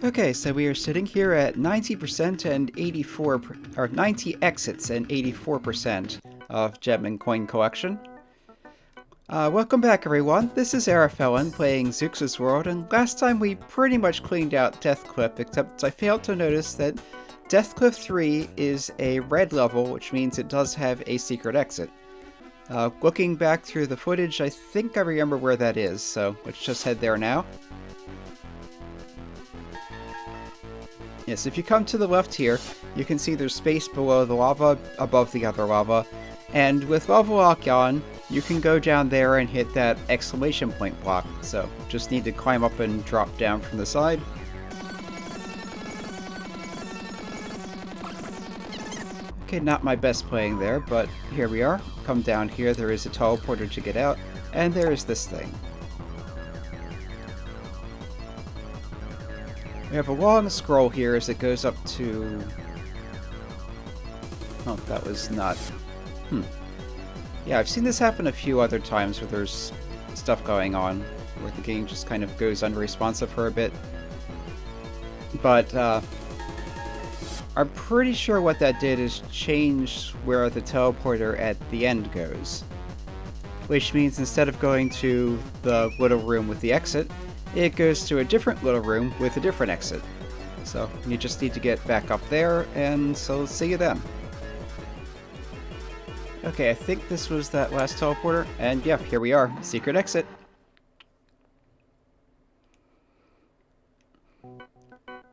Okay, so we are sitting here at 90% and 84, or 90 exits and 84% of gem and coin collection. Welcome back, everyone. This is Arafellan playing Zeux' World, and last time we pretty much cleaned out Deathcliff, except I failed to notice that Deathcliff 3 is a red level, which means it does have a secret exit. Looking back through the footage, I think I remember where that is, so let's just head there now. Yes, if you come to the left here, you can see there's space below the lava, above the other lava, and with lava lock on, you can go down there and hit that exclamation point block, so just need to climb up and drop down from the side. Okay, not my best playing there, but here we are. Come down here, there is a teleporter to get out, and there is this thing. We have a long scroll here as it goes up to... Oh, that was not... Yeah, I've seen this happen a few other times where there's stuff going on, where the game just kind of goes unresponsive for a bit. But, I'm pretty sure what that did is change where the teleporter at the end goes. Which means instead of going to the little room with the exit, it goes to a different little room with a different exit. So you just need to get back up there, and so see you then. Okay, I think this was that last teleporter, and yeah, here we are. Secret exit.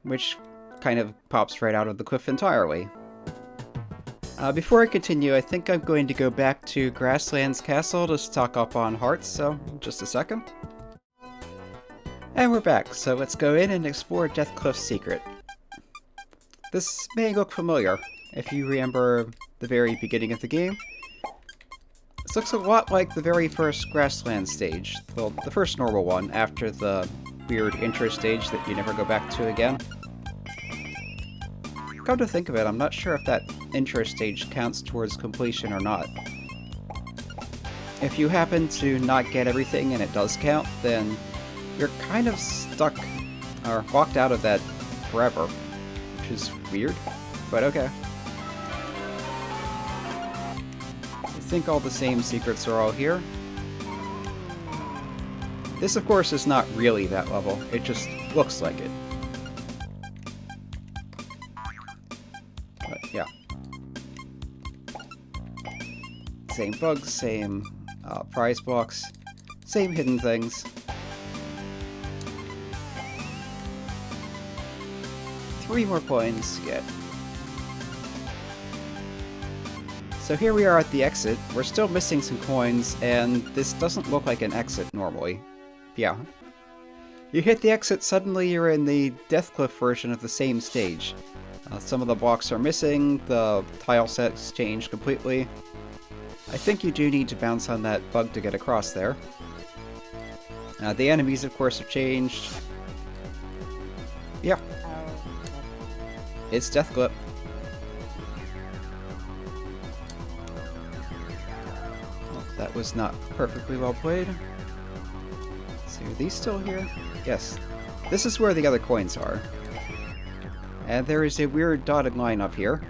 Which kind of pops right out of the cliff entirely. Before I continue, I think I'm going to go back to Grasslands Castle to stock up on hearts, so just a second. And we're back, so let's go in and explore Deathcliff Secret. This may look familiar, if you remember the very beginning of the game. This looks a lot like the very first Grasslands stage, well, the first normal one, after the weird intro stage that you never go back to again. Come to think of it, I'm not sure if that intro stage counts towards completion or not. If you happen to not get everything and it does count, then you're kind of stuck, or locked out of that forever, which is weird, but okay. I think all the same secrets are all here. This, of course, is not really that level, it just looks like it. But, yeah. Same bugs, same prize blocks, same hidden things. 3 more coins to get. So here we are at the exit. We're still missing some coins, and this doesn't look like an exit normally. Yeah. You hit the exit, suddenly you're in the Deathcliff version of the same stage. Some of the blocks are missing, the tile set's changed completely. I think you do need to bounce on that bug to get across there. The enemies, of course, have changed. Yeah. It's Deathcliff. Well, that was not perfectly well played. So are these still here? Yes. This is where the other coins are. And there is a weird dotted line up here,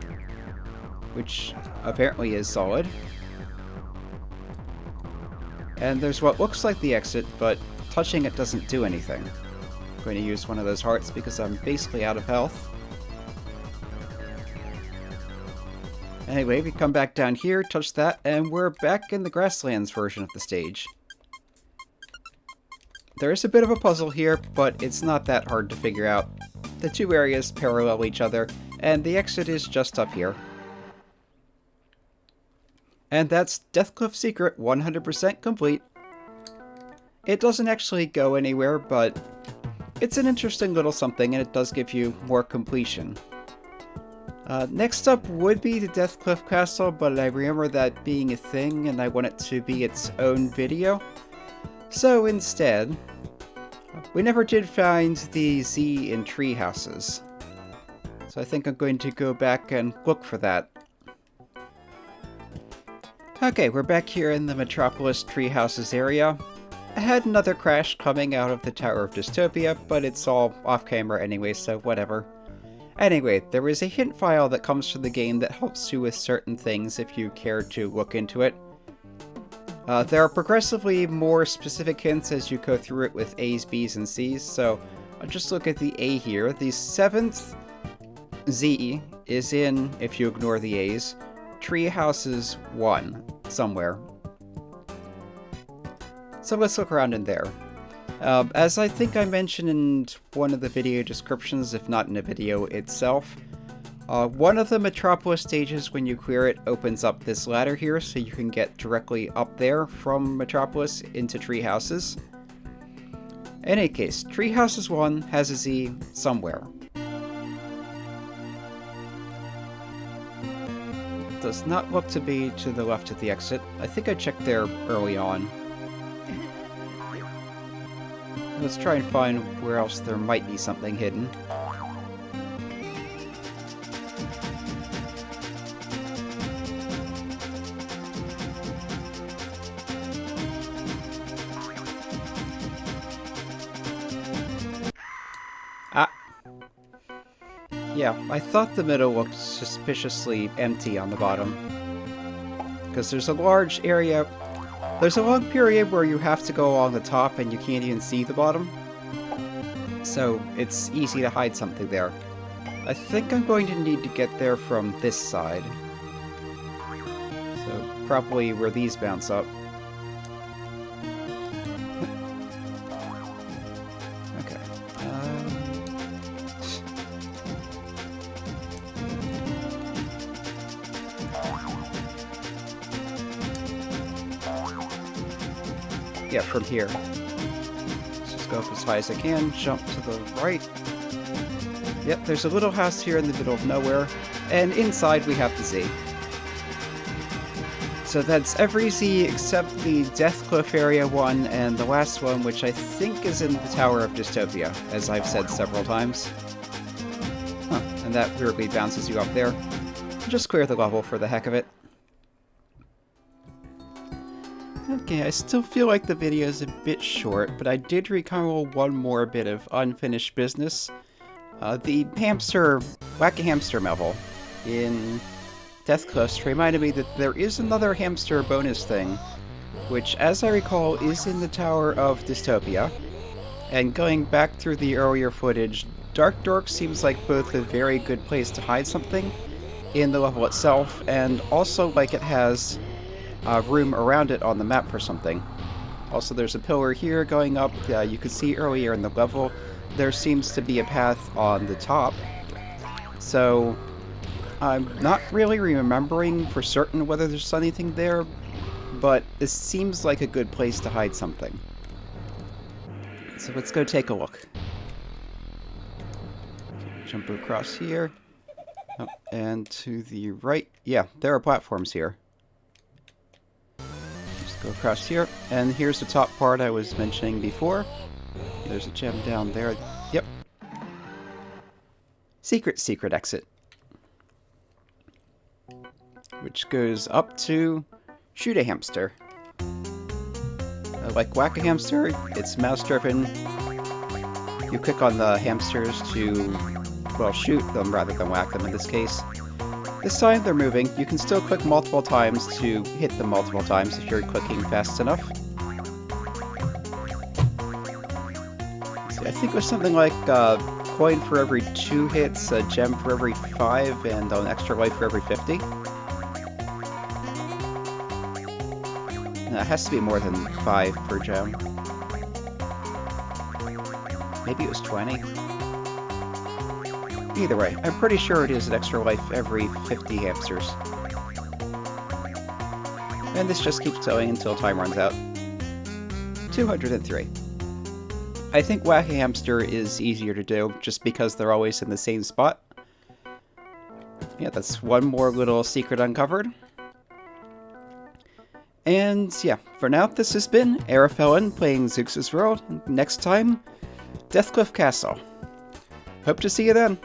which apparently is solid. And there's what looks like the exit, but touching it doesn't do anything. I'm going to use one of those hearts because I'm basically out of health. Anyway, we come back down here, touch that, and we're back in the Grasslands version of the stage. There is a bit of a puzzle here, but it's not that hard to figure out. The two areas parallel each other, and the exit is just up here. And that's Deathcliff Secret 100% complete. It doesn't actually go anywhere, but it's an interesting little something, and it does give you more completion. Next up would be the Deathcliff Castle, but I remember that being a thing and I want it to be its own video. So instead, we never did find the Zeux in Treehouses. So I think I'm going to go back and look for that. Okay, we're back here in the Metropolis Treehouses area. I had another crash coming out of the Tower of Dystopia, but it's all off camera anyway, so whatever. Anyway, there is a hint file that comes to the game that helps you with certain things if you care to look into it. There are progressively more specific hints as you go through it with A's, B's, and C's, so I'll just look at the A here. The 7th Z is in, if you ignore the A's, Treehouses 1, somewhere. So let's look around in there. As I think I mentioned in one of the video descriptions, if not in the video itself, one of the Metropolis stages, when you clear it, opens up this ladder here, so you can get directly up there from Metropolis into Treehouses. In any case, Treehouses 1 has a Z somewhere. Does not look to be to the left of the exit. I think I checked there early on. Let's try and find where else there might be something hidden. Ah! Yeah, I thought the middle looked suspiciously empty on the bottom. Because there's a large area. There's a long period where you have to go along the top and you can't even see the bottom. So it's easy to hide something there. I think I'm going to need to get there from this side. So probably where these bounce up. Okay. Yeah, from here. Let's just go up as high as I can, jump to the right. Yep, there's a little house here in the middle of nowhere, and inside we have the Z. So that's every Z except the Deathcliff Area one and the last one, which I think is in the Tower of Dystopia, as I've said several times. Huh, and that weirdly bounces you up there. Just clear the level for the heck of it. Okay, I still feel like the video is a bit short, but I did recall one more bit of unfinished business. The Whack-a-Hamster level in Deathcliff reminded me that there is another hamster bonus thing, which, as I recall, is in the Tower of Dystopia. And going back through the earlier footage, Dorks seems like both a very good place to hide something in the level itself, and also like it has room around it on the map for something. Also, there's a pillar here going up. You could see earlier in the level there seems to be a path on the top. So I'm not really remembering for certain whether there's anything there, but this seems like a good place to hide something. So let's go take a look. Okay, jump across here. Oh, and to the right. Yeah, there are platforms here. Go across here, and here's the top part I was mentioning before. There's a gem down there. Yep. Secret exit. Which goes up to Shoot-a-Hamster. Like Whack-a-Hamster, it's mouse-driven. You click on the hamsters to, well, shoot them rather than whack them in this case. This time they're moving. You can still click multiple times to hit them multiple times if you're clicking fast enough. See, I think it was something like a coin for every 2 hits, a gem for every 5, and an extra life for every 50. No, it has to be more than 5 per gem. Maybe it was 20. Either way, I'm pretty sure it is an extra life every 50 hamsters. And this just keeps going until time runs out. 203. I think Whack-a-Hamster is easier to do, just because they're always in the same spot. Yeah, that's one more little secret uncovered. And yeah, for now, this has been Arafellin playing Zeux' World. Next time, Deathcliff Castle. Hope to see you then.